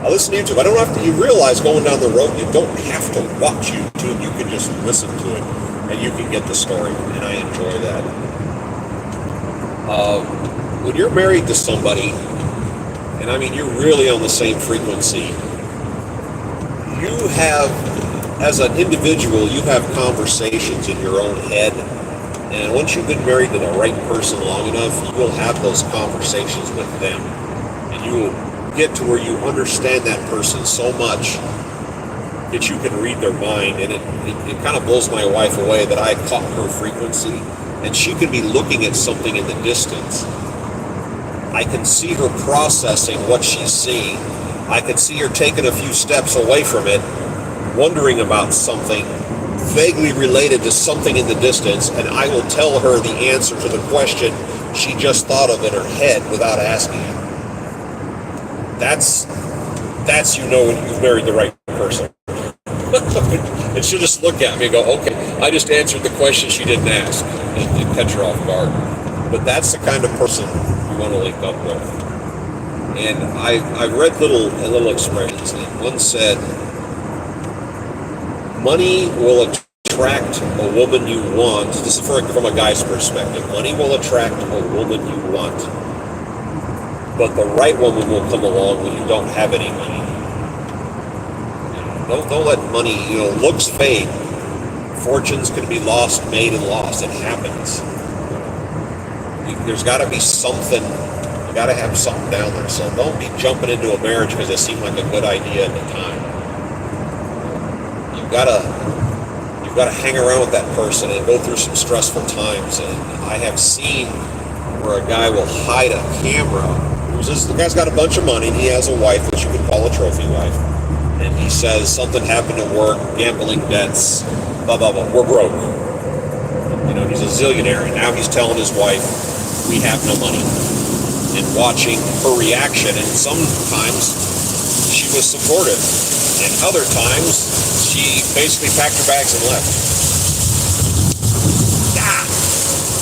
S2: YouTube. I don't have to. You realize going down the road, you don't have to watch YouTube. You can just listen to it, and you can get the story. And I enjoy that. When you're married to somebody, and I mean you're really on the same frequency, you have, as an individual, you have conversations in your own head. And once you've been married to the right person long enough, you will have those conversations with them, and you will get to where you understand that person so much that you can read their mind. And it kind of blows my wife away that I caught her frequency, and she could be looking at something in the distance. I can see her processing what she's seeing. I can see her taking a few steps away from it, wondering about something vaguely related to something in the distance, and I will tell her the answer to the question she just thought of in her head without asking it. That's you know when you've married the right person. And she'll just look at me and go, okay, I just answered the question she didn't ask, and catch her off guard. But that's the kind of person you want to link up with. And I read little expressions, and one said, money will attract a woman you want. This is from a guy's perspective. Money will attract a woman you want, but the right woman will come along when you don't have any money. You know, don't let money, you know, looks fade. Fortunes can be lost, made, and lost. It happens. There's got to be something. You got to have something down there. So don't be jumping into a marriage because it seemed like a good idea at the time. You've got to hang around with that person and go through some stressful times. And I have seen where a guy will hide a camera. The guy's got a bunch of money, and he has a wife, which you could call a trophy wife. And he says something happened at work, gambling debts, blah, blah, blah. We're broke. You know, he's a zillionaire, and now he's telling his wife, we have no money. And watching her reaction, and sometimes she was supportive, and other times she basically packed her bags and left.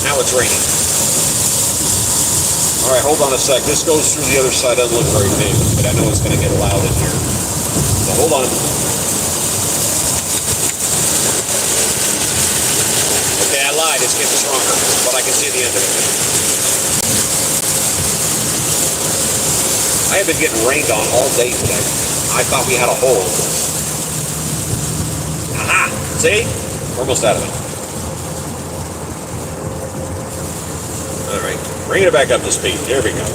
S2: Now it's raining. All right, hold on a sec. This goes through the other side. Doesn't look very big, but I know it's going to get loud in here. So hold on. Okay, I lied. It's getting stronger, but I can see the end of it. I have been getting rained on all day today. I thought we had a hole. Aha! See? We're almost out of it. All right. Bring it back up to speed. There we go.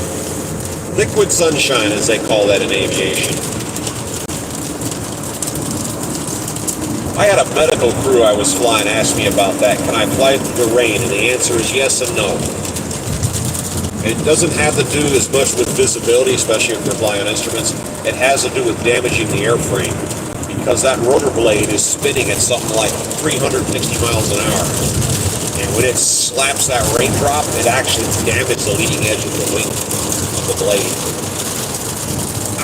S2: Liquid sunshine, as they call that in aviation. I had a medical crew I was flying ask me about that. Can I fly through the rain? And the answer is yes and no. It doesn't have to do as much with visibility, especially if you're flying on instruments. It has to do with damaging the airframe, because that rotor blade is spinning at something like 360 miles an hour. And when it slaps that raindrop, it actually damages the leading edge of the wing of the blade.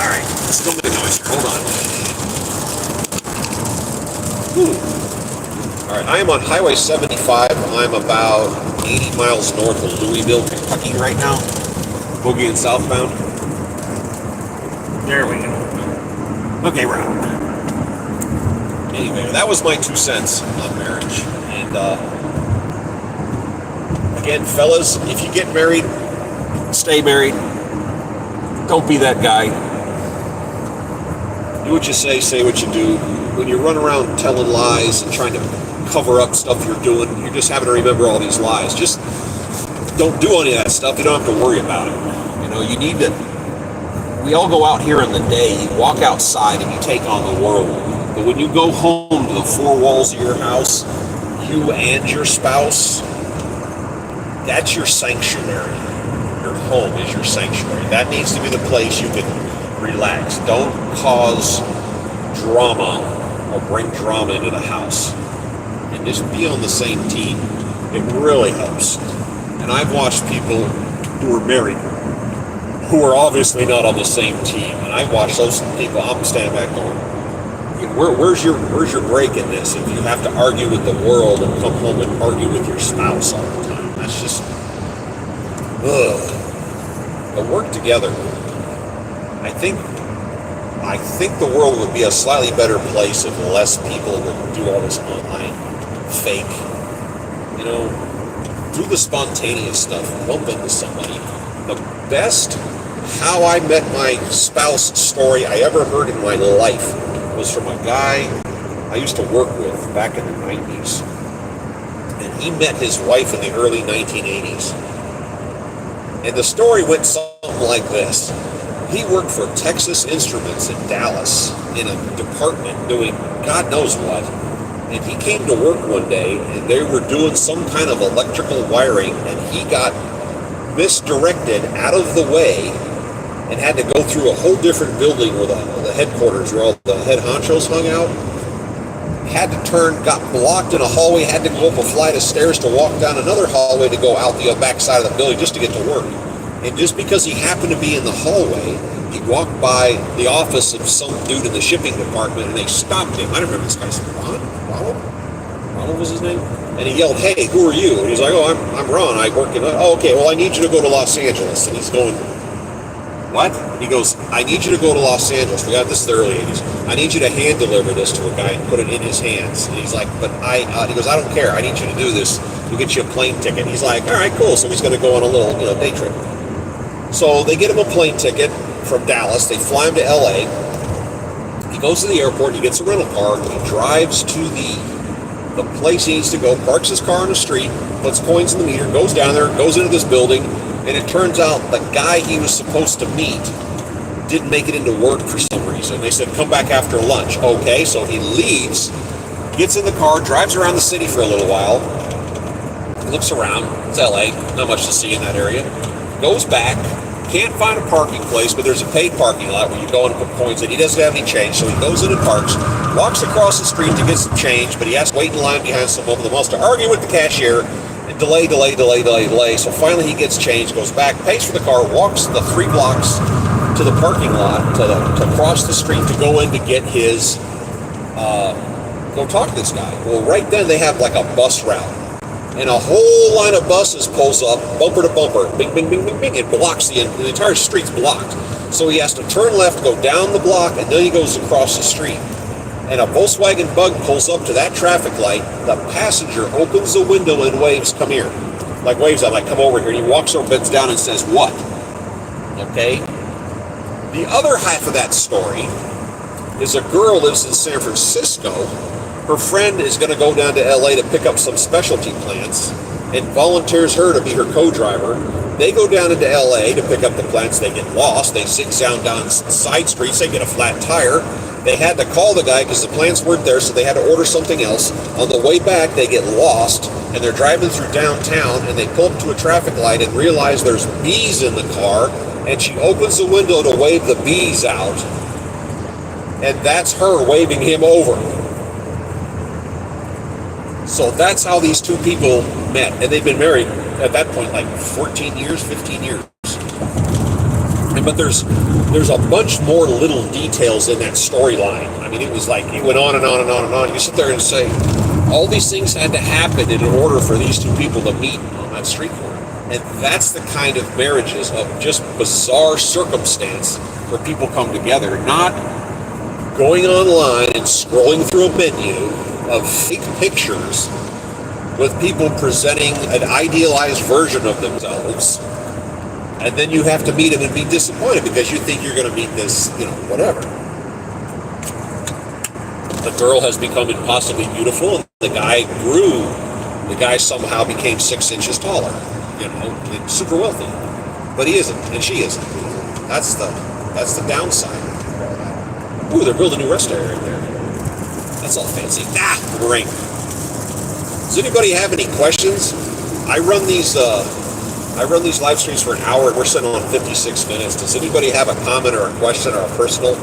S2: All right, let's go make a noise here. Hold on. All right, I am on Highway 75. I'm about 80 miles north of Louisville, Kentucky right now. Boogieing southbound. There we go. Okay, we're out. Anyway, that was my 2 cents on marriage. And again, fellas, if you get married, stay married. Don't be that guy. Do what you say what you do. When you run around telling lies and trying to cover up stuff you're doing, you're just having to remember all these lies. Just don't do any of that stuff. You don't have to worry about it. You know, you need to. We all go out here in the day. You walk outside and you take on the world. But when you go home to the 4 walls of your house, you and your spouse, that's your sanctuary. Your home is your sanctuary. That needs to be the place you can relax. Don't cause drama or bring drama into the house. And just be on the same team. It really helps. And I've watched people who are married who are obviously not on the same team. And I've watched those people, I'm standing back going, where's your break in this if you have to argue with the world and come home and argue with your spouse all the time? That's just, ugh. But work together. I think the world would be a slightly better place if less people would do all this online fake. You know, do the spontaneous stuff. Bump into somebody. The best how I met my spouse story I ever heard in my life was from a guy I used to work with back in the 90s. And he met his wife in the early 1980s. And the story went something like this. He worked for Texas Instruments in Dallas in a department doing God knows what. And he came to work one day and they were doing some kind of electrical wiring and he got misdirected out of the way and had to go through a whole different building where the headquarters, where all the head honchos hung out. Had to turn, got blocked in a hallway, had to go up a flight of stairs to walk down another hallway to go out the back side of the building just to get to work. And just because he happened to be in the hallway, he walked by the office of some dude in the shipping department and they stopped him. I don't remember this guy's name. Ronald was his name? And he yelled, "Hey, who are you?" And he's like, "Oh, I'm Ron. I work in..." "Oh, okay, well, I need you to go to Los Angeles." And he's going, "What?" He goes, "I need you to go to Los Angeles." We got this in the early 80s. "I need you to hand deliver this to a guy and put it in his hands." And he's like, "But he goes, "I don't care. I need you to do this. We'll get you a plane ticket." And he's like, "All right, cool." So he's going to go on a little, day trip. So they get him a plane ticket from Dallas. They fly him to LA. He goes to the airport. He gets a rental car. He drives to the place he needs to go, parks his car on the street, puts coins in the meter, goes down there, goes into this building, and it turns out the guy he was supposed to meet didn't make it into work for some reason. They said, "Come back after lunch." Okay, so he leaves, gets in the car, drives around the city for a little while, looks around. It's LA, not much to see in that area. Goes back, can't find a parking place, but there's a paid parking lot where you go and put coins in. He doesn't have any change, so he goes in and parks, walks across the street to get some change, but he has to wait in line behind some woman that wants to argue with the cashier, and delay. So finally he gets change, goes back, pays for the car, walks the 3 blocks to the parking lot to cross the street to go in to get his, go talk to this guy. Well, right then they have like a bus route. And a whole line of buses pulls up, bumper to bumper, bing, bing, bing, bing, bing. It blocks the entire street's blocked. So he has to turn left, go down the block, and then he goes across the street. And a Volkswagen Bug pulls up to that traffic light. The passenger opens the window and waves, "Come here." Like waves, I'm like, "Come over here." And he walks over, bends down, and says, "What?" Okay? The other half of that story is a girl lives in San Francisco. Her friend is going to go down to LA to pick up some specialty plants, and volunteers her to be her co-driver. They go down into LA to pick up the plants. They get lost. They zigzag down side streets. They get a flat tire. They had to call the guy because the plants weren't there, so they had to order something else. On the way back, they get lost, and they're driving through downtown, and they pull up to a traffic light and realize there's bees in the car, and she opens the window to wave the bees out, and that's her waving him over. So that's how these two people met, and they've been married at that point like 14 years, 15 years. But there's a bunch more little details in that storyline. I mean, it was like, it went on and on and on and on. You sit there and say, all these things had to happen in order for these two people to meet on that street corner. And that's the kind of marriages of just bizarre circumstance where people come together, not going online and scrolling through a menu of fake pictures with people presenting an idealized version of themselves. And then you have to meet him and be disappointed because you think you're going to meet this, whatever. The girl has become impossibly beautiful, and the guy grew. The guy somehow became 6 inches taller, super wealthy. But he isn't, and she isn't. That's the downside. Ooh, they're building a new rest area right there. That's all fancy. Boomerang. Does anybody have any questions? I run these live streams for an hour, and we're sitting on 56 minutes. Does anybody have a comment or a question or a personal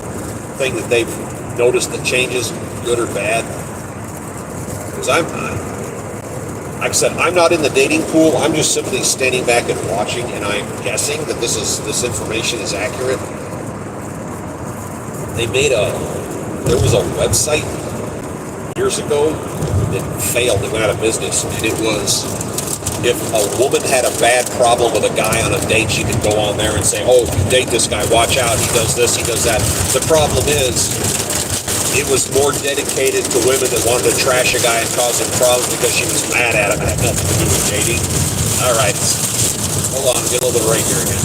S2: thing that they've noticed that changes, good or bad? Because like I said, I'm not in the dating pool. I'm just simply standing back and watching, and I'm guessing that this information is accurate. There was a website years ago that failed. It went out of business, and it was, if a woman had a bad problem with a guy on a date, she could go on there and say, oh, if you date this guy, watch out, he does this, he does that. The problem is, it was more dedicated to women that wanted to trash a guy and cause him problems because she was mad at him. It had nothing to do with dating. All right. Hold on, get a little bit of rain here again.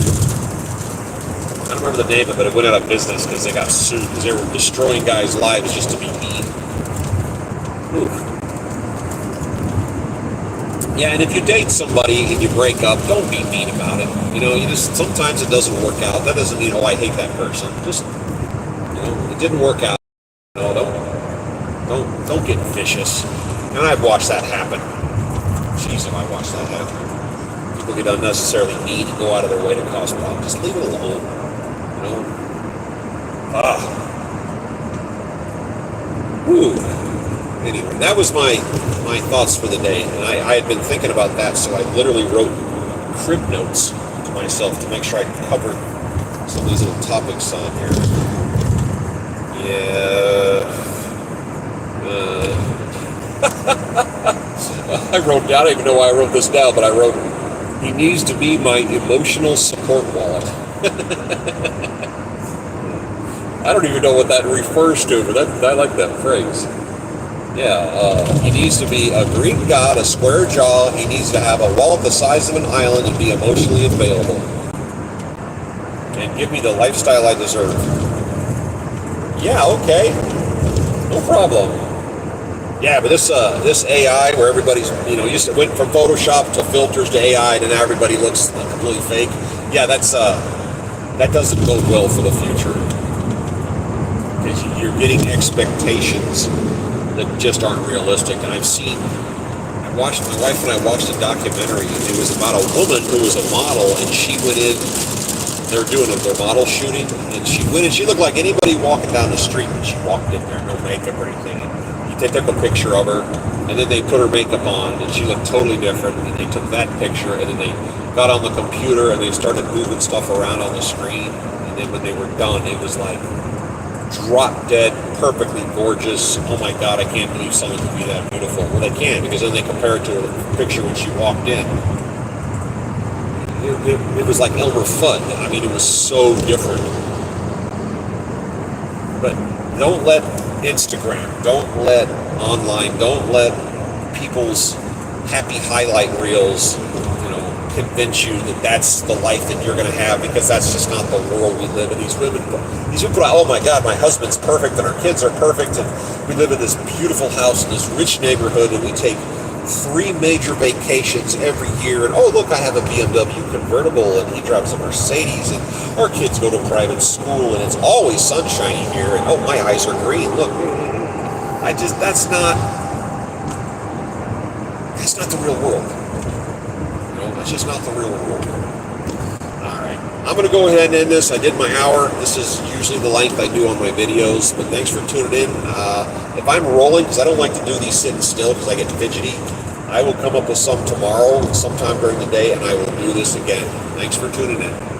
S2: I don't remember the name of it, but it went out of business because they got sued because they were destroying guys' lives just to be mean. Oof. Yeah, and if you date somebody and you break up, don't be mean about it. Sometimes it doesn't work out. That doesn't mean, I hate that person. Just, it didn't work out. Don't get vicious. And I've watched that happen. Jeez, have I watched that happen. People get unnecessarily mean and go out of their way to cause problems. Just leave it alone. Anyway, that was my thoughts for the day. And I had been thinking about that, so I literally wrote crib notes to myself to make sure I covered some of these little topics on here. Yeah. I don't even know why I wrote this down, but I wrote, he needs to be my emotional support wallet. I don't even know what that refers to, but I like that phrase. Yeah, he needs to be a Greek god, a square jaw. He needs to have a wallet the size of an island and be emotionally available. And give me the lifestyle I deserve. Yeah, okay. No problem. Yeah, but this AI where everybody's, went from Photoshop to filters to AI, and now everybody looks completely fake. Yeah, that doesn't bode well for the future. Because you're getting expectations that just aren't realistic. And my wife and I watched a documentary, and it was about a woman who was a model, and she went in, they were doing their model shooting, and she went in, she looked like anybody walking down the street, and she walked in there, no makeup or anything. They took a picture of her, and then they put her makeup on, and she looked totally different, and they took that picture, and then they got on the computer, and they started moving stuff around on the screen, and then when they were done, it was like drop dead, perfectly gorgeous. Oh my God, I can't believe someone could be that beautiful. Well, they can, because then they compare it to her picture when she walked in. It was like Elmer Fudd. I mean, it was so different. But don't let Instagram, don't let online, don't let people's happy highlight reels, convince you that that's the life that you're going to have, because that's just not the world we live in. These women, oh my God, my husband's perfect and our kids are perfect and we live in this beautiful house in this rich neighborhood and we take 3 major vacations every year, and oh look, I have a BMW convertible, and he drives a Mercedes, and our kids go to private school, and it's always sunshiny here, and oh, my eyes are green. Look, that's not the real world. That's just not the real world. All right, I'm going to go ahead and end this. I did my hour. This is usually the length I do on my videos, but thanks for tuning in. If I'm rolling, because I don't like to do these sitting still because I get fidgety, I will come up with some tomorrow, sometime during the day, and I will do this again. Thanks for tuning in.